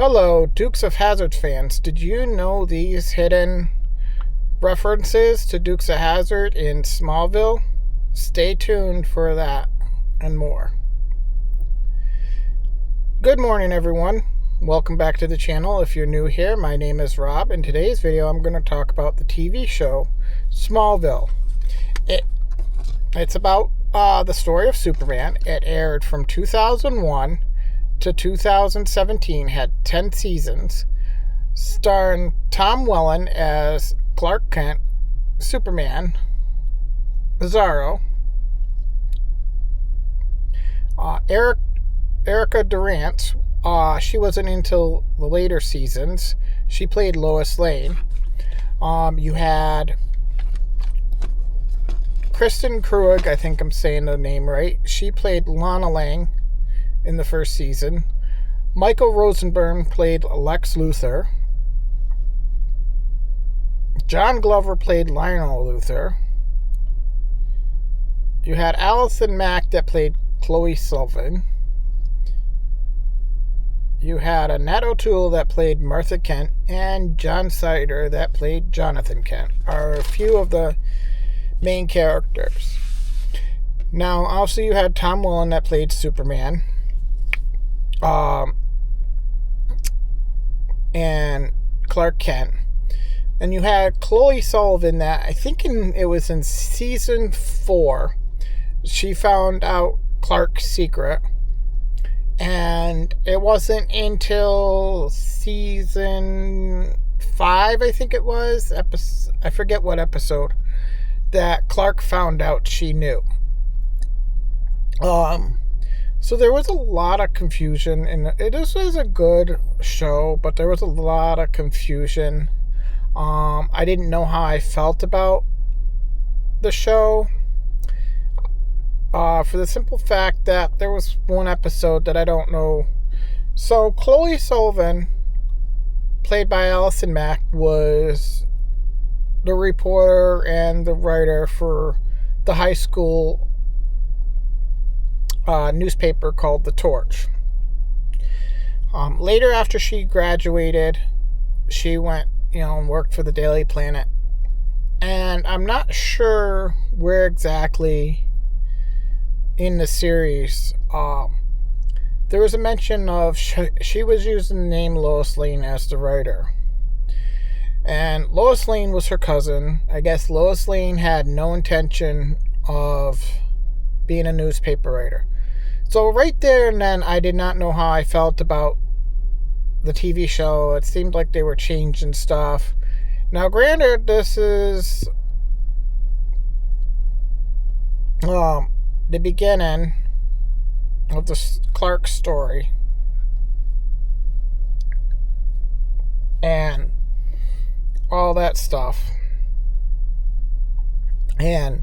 Hello, Dukes of Hazzard fans. Did you know these hidden references to Dukes of Hazzard in Smallville? Stay tuned for that and more. Good morning, everyone. Welcome back to the channel. If you're new here, my name is Rob. In today's video, I'm going to talk about the TV show Smallville. It's about the story of Superman. It aired from 2001 to 2017, had 10 seasons, starring Tom Welling as Clark Kent, Superman, Bizarro, Erica Durant, she wasn't until the later seasons. She played Lois Lane. You had Kristen Krug, I think I'm saying the name right. She played Lana Lang in the first season. Michael Rosenberg played Lex Luthor. John Glover played Lionel Luthor. You had Allison Mack that played Chloe Sullivan. You had Annette O'Toole that played Martha Kent, and John Sider that played Jonathan Kent, are a few of the main characters. Now, also you had Tom Welling that played Superman. And Clark Kent. And you had Chloe Sullivan that I think it was in season 4. She found out Clark's secret. And it wasn't until season 5, I think it was, I forget what episode, that Clark found out she knew. So there was a lot of confusion, and this was a good show, but there was a lot of confusion. I didn't know how I felt about the show, for the simple fact that there was one episode that I don't know. So Chloe Sullivan, played by Allison Mack, was the reporter and the writer for the high school newspaper called The Torch. Later, after she graduated, she went, and worked for the Daily Planet. And I'm not sure where exactly in the series there was a mention of she was using the name Lois Lane as the writer. And Lois Lane was her cousin. I guess Lois Lane had no intention of being a newspaper writer. So right there and then, I did not know how I felt about the TV show. It seemed like they were changing stuff. Now, granted, this is the beginning of the Clark story. And all that stuff. And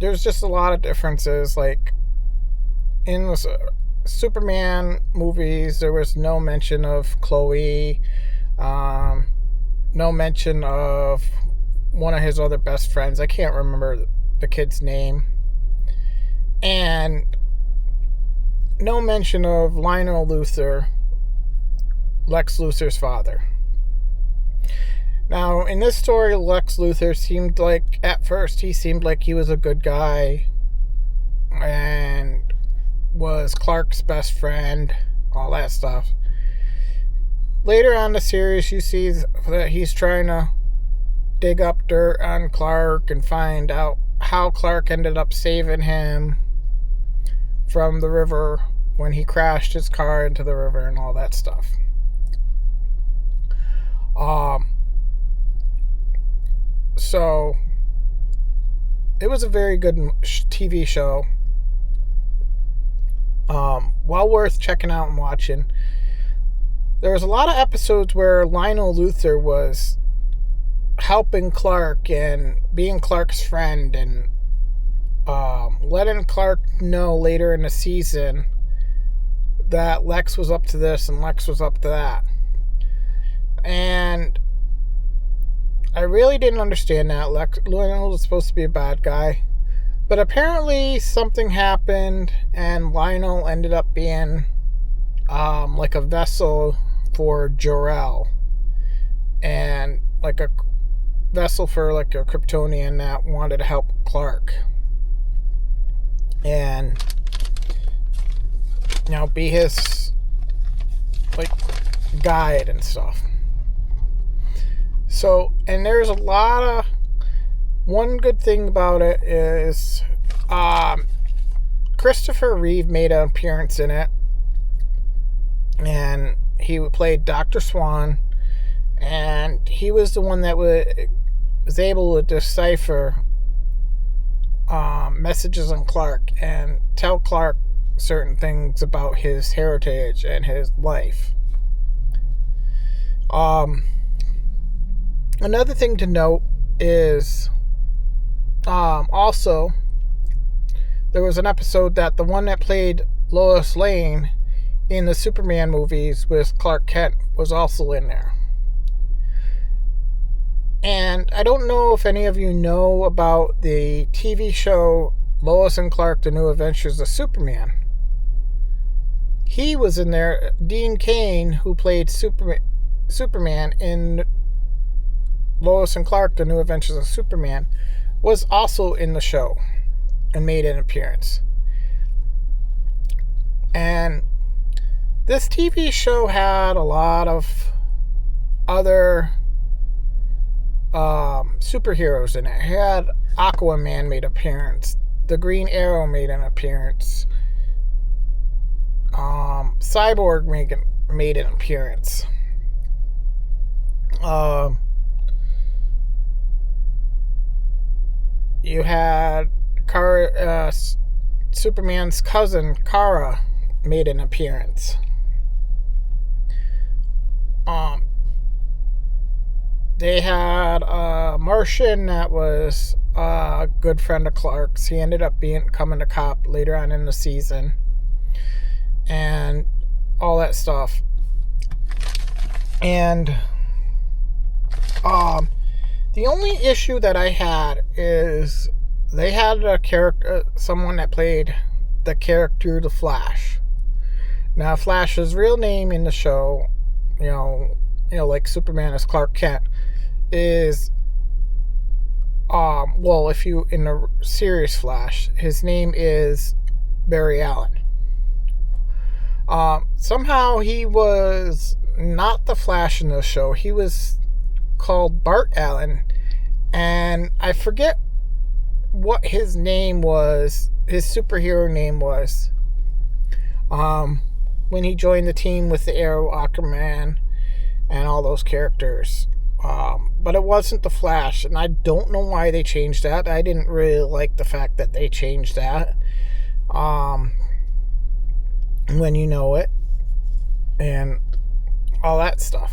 there's just a lot of differences. Like in the Superman movies, there was no mention of Chloe, no mention of one of his other best friends. I can't remember the kid's name. And no mention of Lionel Luthor, Lex Luthor's father. Now, in this story, Lex Luthor seemed like, at first, he seemed like he was a good guy and was Clark's best friend, all that stuff. Later on in the series, you see that he's trying to dig up dirt on Clark and find out how Clark ended up saving him from the river when he crashed his car into the river and all that stuff. So, it was a very good TV show. Well worth checking out and watching. There was a lot of episodes where Lionel Luthor was helping Clark and being Clark's friend and letting Clark know later in the season that Lex was up to this and Lex was up to that. And I really didn't understand that. Lionel was supposed to be a bad guy. But apparently something happened and Lionel ended up being like a vessel for Jor-El, and like a vessel for like a Kryptonian that wanted to help Clark, and be his like guide and stuff. So, and there's a lot of, one good thing about it is Christopher Reeve made an appearance in it, and he played Dr. Swan, and he was the one that was able to decipher messages on Clark and tell Clark certain things about his heritage and his life. Another thing to note is also there was an episode that the one that played Lois Lane in the Superman movies with Clark Kent was also in there. And I don't know if any of you know about the TV show Lois and Clark: The New Adventures of Superman. He was in there. Dean Cain, who played Superman in Lois and Clark: The New Adventures of Superman, was also in the show and made an appearance. And this TV show had a lot of other superheroes in it. It had Aquaman made an appearance. The Green Arrow made an appearance. Cyborg made an appearance. You had Superman's cousin Kara made an appearance. They had a Martian that was a good friend of Clark's. He ended up becoming a cop later on in the season, and all that stuff. And the only issue that I had is they had a character, someone that played the character The Flash. Now, Flash's real name in the show, like Superman is Clark Kent, is if you in the series Flash, his name is Barry Allen. Somehow he was not the Flash in the show. He was called Bart Allen, and I forget what his name was, his superhero name was, when he joined the team with the Arrow, Aquaman, and all those characters. But it wasn't the Flash, and I don't know why they changed that. I didn't really like the fact that they changed that. When you know it, and all that stuff.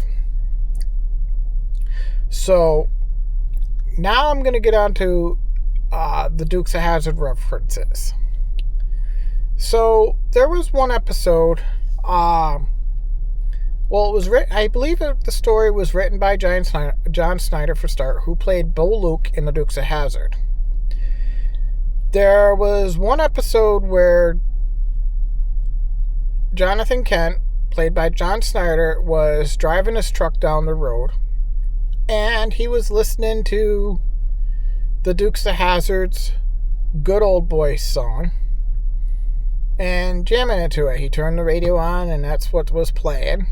So, now I'm going to get on to the Dukes of Hazzard references. So, there was one episode, it was written, I believe the story was written by John Snyder for start, who played Bo Luke in the Dukes of Hazzard. There was one episode where Jonathan Kent, played by John Snyder, was driving his truck down the road, and he was listening to the Dukes of Hazzard's Good Old Boy song and jamming into it. He turned the radio on, and that's what was playing.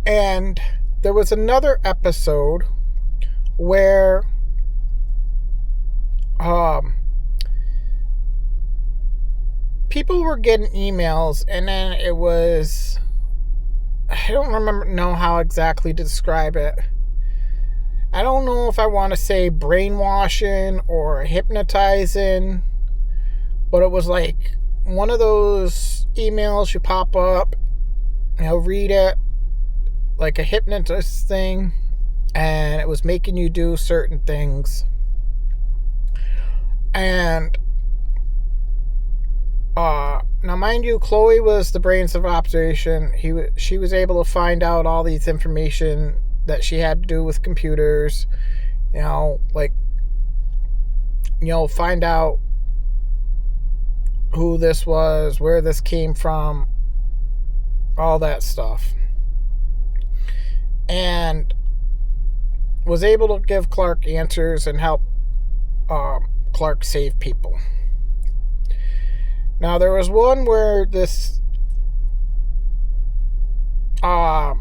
And there was another episode where people were getting emails, and then it was, I don't know how exactly to describe it. I don't know if I want to say brainwashing or hypnotizing, but it was like one of those emails you pop up, read it, like a hypnotist thing, and it was making you do certain things. And now, mind you, Chloe was the brains of operation. She was able to find out all these information that she had to do with computers. Find out who this was, where this came from, all that stuff. And was able to give Clark answers and help Clark save people. Now, there was one where this somehow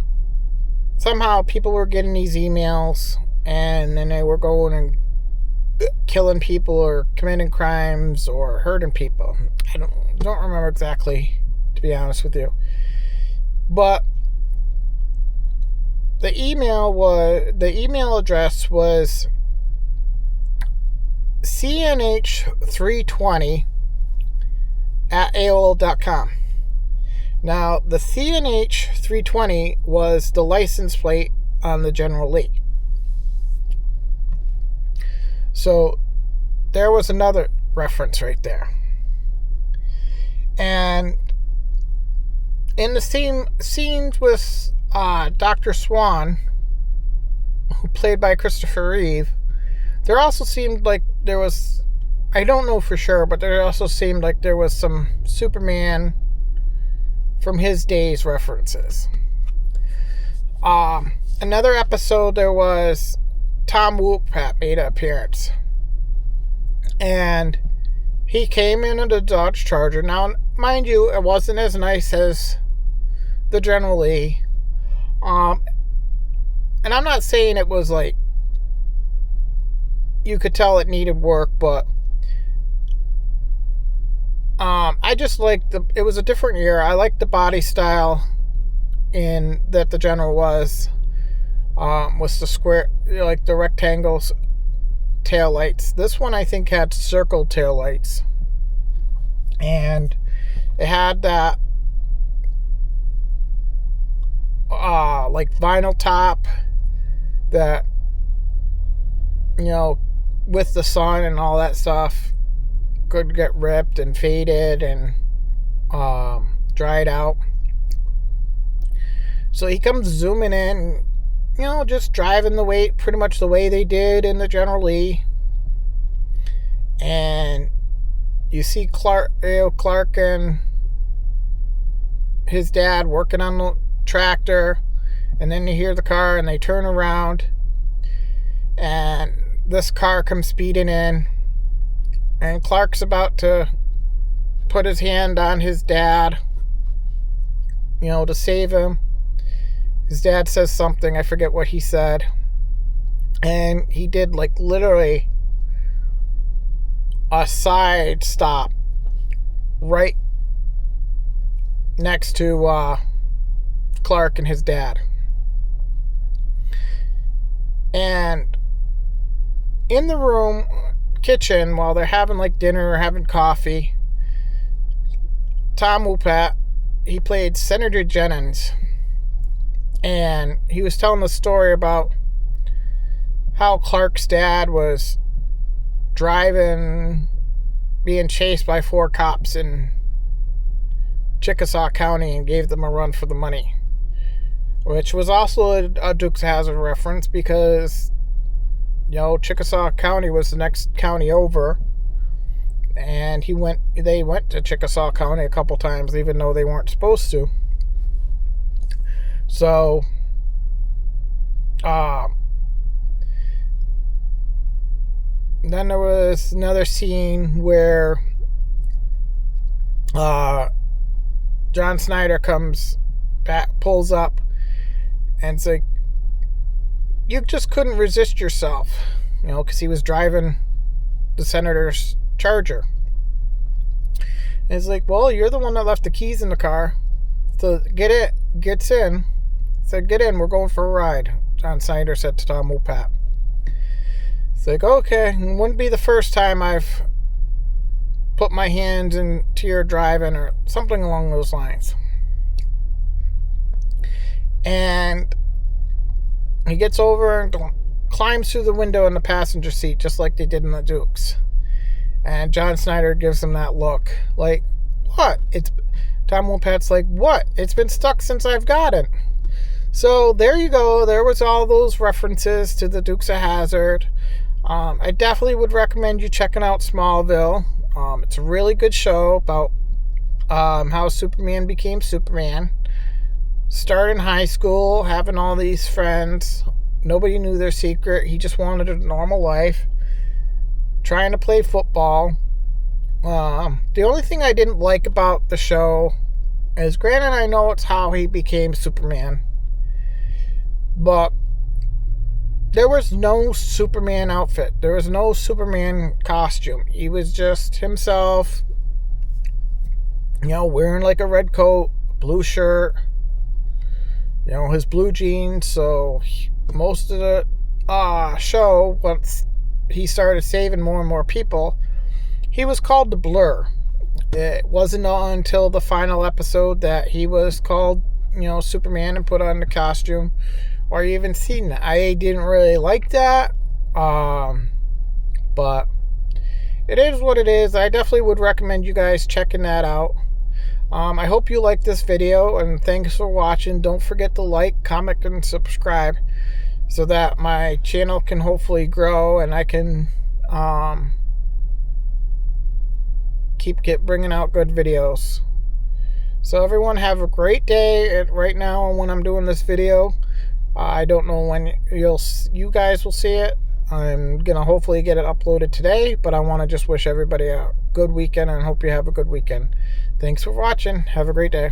people were getting these emails, and then they were going and killing people or committing crimes or hurting people. I don't remember exactly, to be honest with you. But the email address was cnh320 at AOL.com. Now, the CNH320 was the license plate on the General Lee. So there was another reference right there. And in the same scenes with Dr. Swan, who played by Christopher Reeve, there also seemed like there was, I don't know for sure, but there also seemed like there was some Superman from his days references. Another episode, there was Tom Wopat made an appearance. And he came in a Dodge Charger. Now, mind you, it wasn't as nice as the General Lee. And I'm not saying it was like, you could tell it needed work, but I just liked it was a different year. I liked the body style in that the General was the square, like the rectangles tail lights. This one I think had circle tail lights, and it had that like vinyl top that, you know, with the sun and all that stuff could get ripped and faded and dried out. So he comes zooming in, you know, just driving the way, pretty much the way they did in the General Lee. And you see Clark and his dad working on the tractor, and then you hear the car and they turn around and this car comes speeding in, and Clark's about to put his hand on his dad, you know, to save him. His dad says something, I forget what he said, and he did like literally a side stop right next to Clark and his dad. And in the room, kitchen, while they're having like dinner or having coffee, Tom Wopat, he played Senator Jennings, and he was telling the story about how Clark's dad was driving, being chased by 4 cops in Chickasaw County and gave them a run for the money, which was also a Dukes of Hazzard reference because, you know, Chickasaw County was the next county over, and they went to Chickasaw County a couple times even though they weren't supposed to. So then there was another scene where John Snyder comes back, pulls up, and it's like, you just couldn't resist yourself, you know, because he was driving the senator's Charger. And it's like, well, you're the one that left the keys in the car, so gets in. Said, get in, we're going for a ride, John Snyder said to Tom Wopat. It's like, okay, it wouldn't be the first time I've put my hands into your driving, or something along those lines. And he gets over and climbs through the window in the passenger seat, just like they did in the Dukes. And John Snyder gives him that look, like, what? Tom Wopat's like, what? It's been stuck since I've got it. So there you go. There was all those references to the Dukes of Hazzard. I definitely would recommend you checking out Smallville. It's a really good show about how Superman became Superman. starting high school, having all these friends. Nobody knew their secret. He just wanted a normal life, trying to play football. The only thing I didn't like about the show is, granted, I know it's how he became Superman, but there was no Superman outfit. There was no Superman costume. He was just himself, wearing like a red coat, blue shirt, his blue jeans. So most of the show, once he started saving more and more people, he was called the Blur. It wasn't until the final episode that he was called, Superman, and put on the costume, or even seen that. I didn't really like that, but it is what it is. I definitely would recommend you guys checking that out. I hope you like this video, and thanks for watching. Don't forget to like, comment, and subscribe so that my channel can hopefully grow and I can keep bringing out good videos. So everyone have a great day. Right now, when I'm doing this video, I don't know when you guys will see it. I'm gonna hopefully get it uploaded today, but I want to just wish everybody a good weekend and hope you have a good weekend. Thanks for watching. Have a great day.